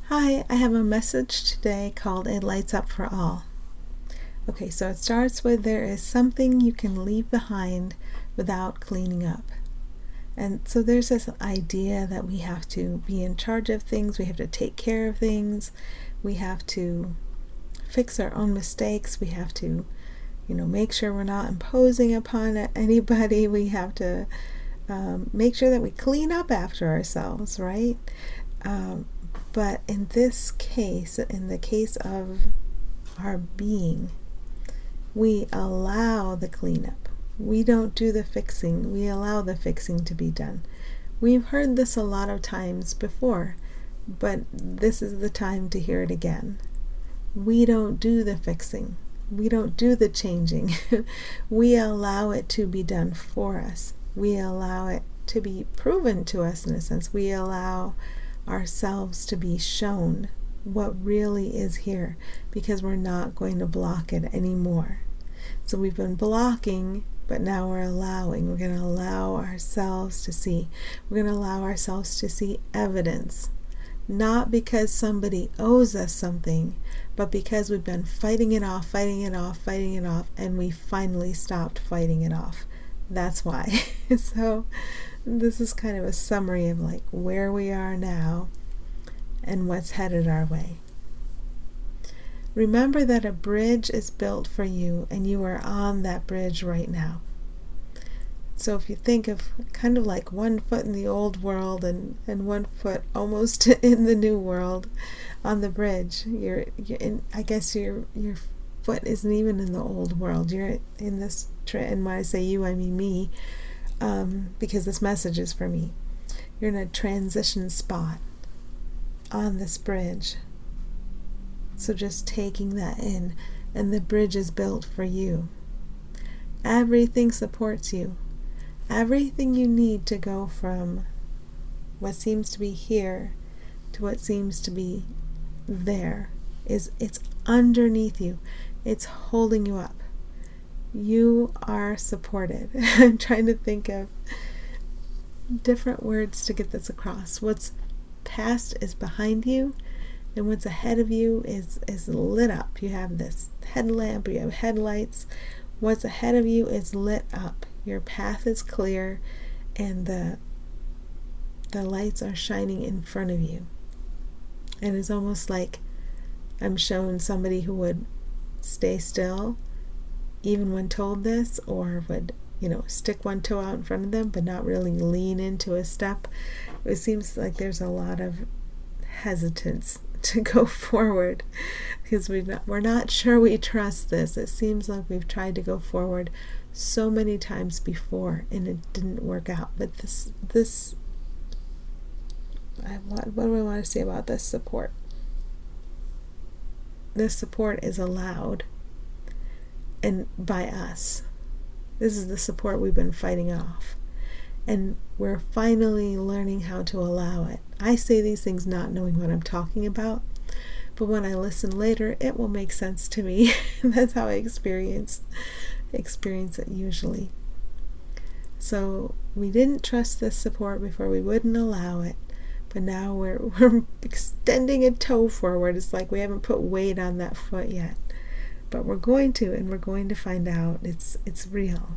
Hi, I have a message today called It Lights Up for All. Okay, so it starts with there is something you can leave behind without cleaning up. And so there's this idea that we have to be in charge of things, we have to take care of things, we have to fix our own mistakes, we have to, make sure we're not imposing upon anybody, we have to make sure that we clean up after ourselves, right? But in this case, in the case of our being, we allow the cleanup. We don't do the fixing. We allow the fixing to be done. We've heard this a lot of times before, but this is the time to hear it again. We don't do the fixing. We don't do the changing. We allow it to be done for us. We allow it to be proven to us in a sense. We allow ourselves to be shown what really is here because we're not going to block it anymore. So we've been blocking, but now we're allowing. We're going to allow ourselves to see. We're going to allow ourselves to see evidence, not because somebody owes us something, but because we've been fighting it off, and we finally stopped fighting it off. That's why. So this is kind of a summary of like where we are now and what's headed our way. Remember that a bridge is built for you and you are on that bridge right now. So if you think of kind of like one foot in the old world and one foot almost in the new world on the bridge, you're in, I guess your foot isn't even in the old world. You're in this, and when I say you, I mean me, because this message is for me. You're in a transition spot on this bridge. So just taking that in, and the bridge is built for you. Everything supports you. Everything you need to go from what seems to be here to what seems to be there it's underneath you. It's holding you up. You are supported. I'm trying to think of different words to get this across. What's past is behind you, and what's ahead of you is lit up. You have this headlamp, you have headlights. What's ahead of you is lit up. Your path is clear, and the lights are shining in front of you. And it's almost like I'm shown somebody who would stay still even when told this, or would, stick one toe out in front of them but not really lean into a step. It seems like there's a lot of hesitance to go forward because we're not sure we trust this. It seems like we've tried to go forward so many times before and it didn't work out. But this what do I want to say about this support? This support is allowed, and by us. This is the support we've been fighting off. And we're finally learning how to allow it. I say these things not knowing what I'm talking about, but when I listen later, it will make sense to me. That's how I experience it usually. So we didn't trust this support before, we wouldn't allow it, but now we're extending a toe forward. It's like we haven't put weight on that foot yet, but we're going to, and we're going to find out it's real.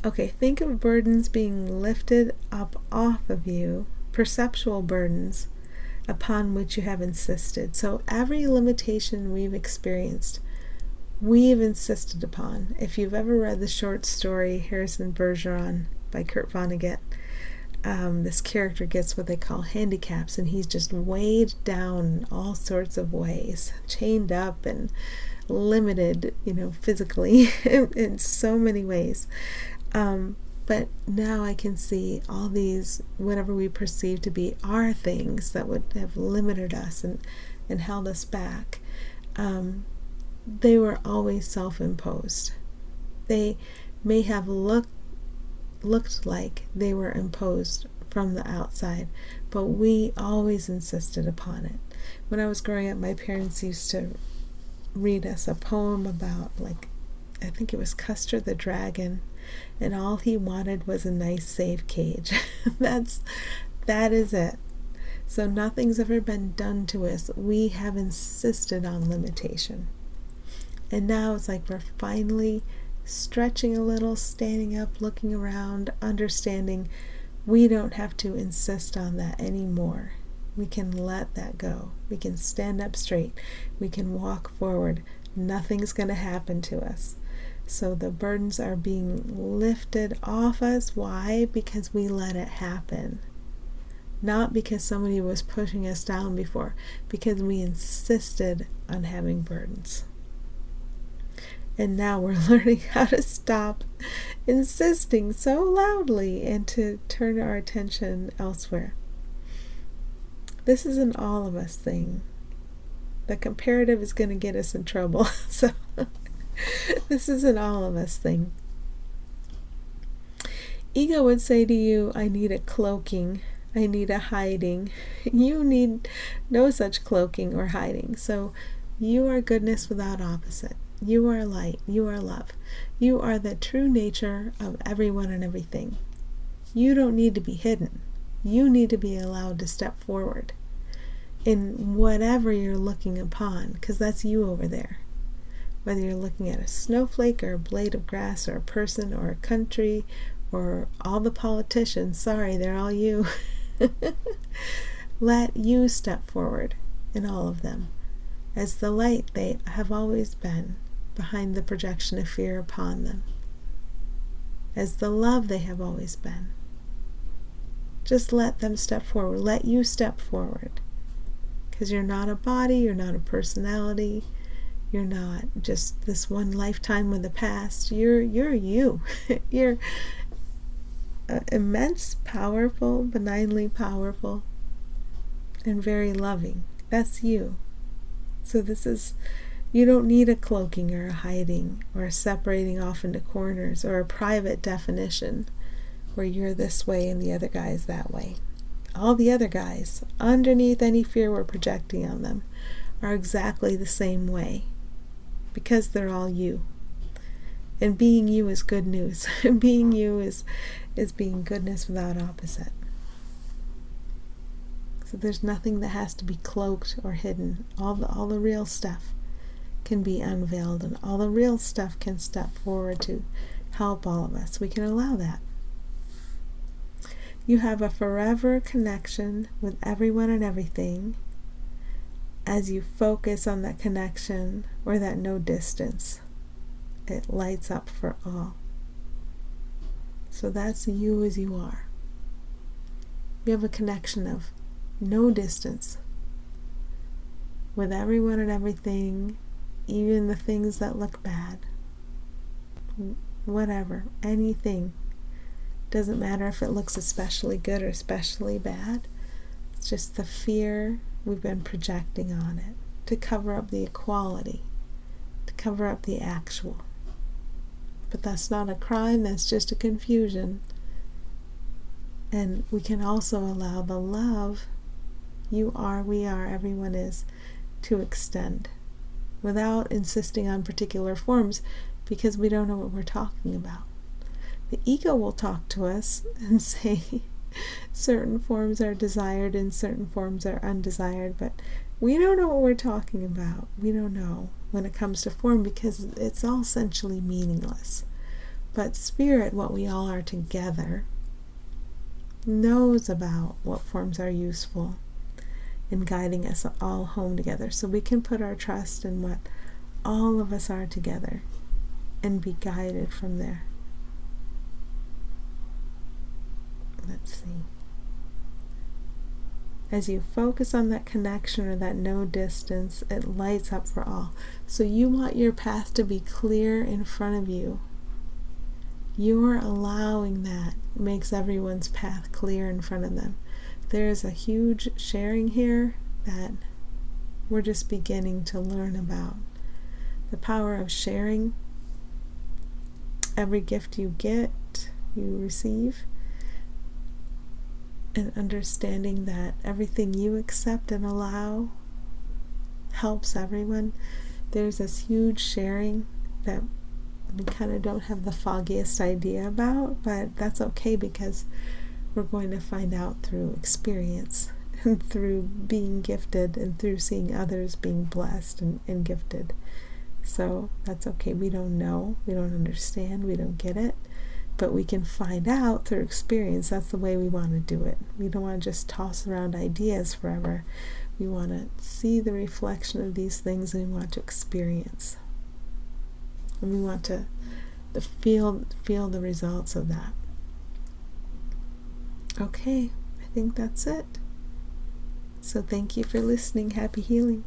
Okay, think of burdens being lifted up off of you, perceptual burdens upon which you have insisted. So every limitation we've experienced, we've insisted upon. If you've ever read the short story Harrison Bergeron by Kurt Vonnegut, this character gets what they call handicaps, and he's just weighed down in all sorts of ways, chained up and limited, physically in so many ways. But now I can see all these, whatever we perceive to be our things that would have limited us and held us back, they were always self-imposed. They may have looked like they were imposed from the outside, but we always insisted upon it. When I was growing up, my parents used to read us a poem about, I think it was Custer the Dragon, and all he wanted was a nice safe cage. That's That is it. So nothing's ever been done to us. We have insisted on limitation. And now it's like we're finally stretching a little, standing up, looking around, understanding we don't have to insist on that anymore. We can let that go. We can stand up straight. We can walk forward. Nothing's going to happen to us. So the burdens are being lifted off us. Why? Because we let it happen. Not because somebody was pushing us down before, because we insisted on having burdens. And now we're learning how to stop insisting so loudly and to turn our attention elsewhere. This is an all of us thing. The comparative is going to get us in trouble. So this is an all of us thing. Ego would say to you, I need a cloaking. I need a hiding. You need no such cloaking or hiding. So you are goodness without opposite. You are light. You are love. You are the true nature of everyone and everything. You don't need to be hidden. You need to be allowed to step forward in whatever you're looking upon, because that's you over there. Whether you're looking at a snowflake or a blade of grass or a person or a country or all the politicians, sorry, they're all you. Let you step forward in all of them as the light they have always been behind the projection of fear upon them, as the love they have always been. Just let them step forward. Let you step forward, because you're not a body, you're not a personality, you're not just this one lifetime with the past. You're you. You're immense, powerful, benignly powerful, and very loving. That's you. So this is, you don't need a cloaking or a hiding or a separating off into corners or a private definition where you're this way and the other guy is that way. All the other guys, underneath any fear we're projecting on them, are exactly the same way, because they're all you. And being you is good news. Being you is being goodness without opposite. So there's nothing that has to be cloaked or hidden. All the real stuff can be unveiled, and all the real stuff can step forward to help all of us. We can allow that. You have a forever connection with everyone and everything as you focus on that connection or that no distance. It lights up for all. So that's you as you are. You have a connection of no distance with everyone and everything, even the things that look bad. Whatever, anything. Doesn't matter if it looks especially good or especially bad. It's just the fear we've been projecting on it to cover up the equality, to cover up the actual. But that's not a crime, that's just a confusion. And we can also allow the love, you are, we are, everyone is, to extend without insisting on particular forms, because we don't know what we're talking about. The ego will talk to us and say certain forms are desired and certain forms are undesired, but we don't know what we're talking about. We don't know when it comes to form, because it's all essentially meaningless. But spirit, what we all are together, knows about what forms are useful in guiding us all home together. So we can put our trust in what all of us are together and be guided from there. Let's see. As you focus on that connection or that no distance, it lights up for all. So you want your path to be clear in front of you. You're allowing that. It makes everyone's path clear in front of them. There's a huge sharing here that we're just beginning to learn about. The power of sharing. Every gift you get, you receive. And understanding that everything you accept and allow helps everyone. There's this huge sharing that we kind of don't have the foggiest idea about, but that's okay, because we're going to find out through experience and through being gifted and through seeing others being blessed and gifted. So that's okay. We don't know, we don't understand, we don't get it, but we can find out through experience. That's the way we want to do it. We don't want to just toss around ideas forever. We want to see the reflection of these things, and we want to experience. And we want to feel the results of that. Okay, I think that's it. So thank you for listening. Happy healing.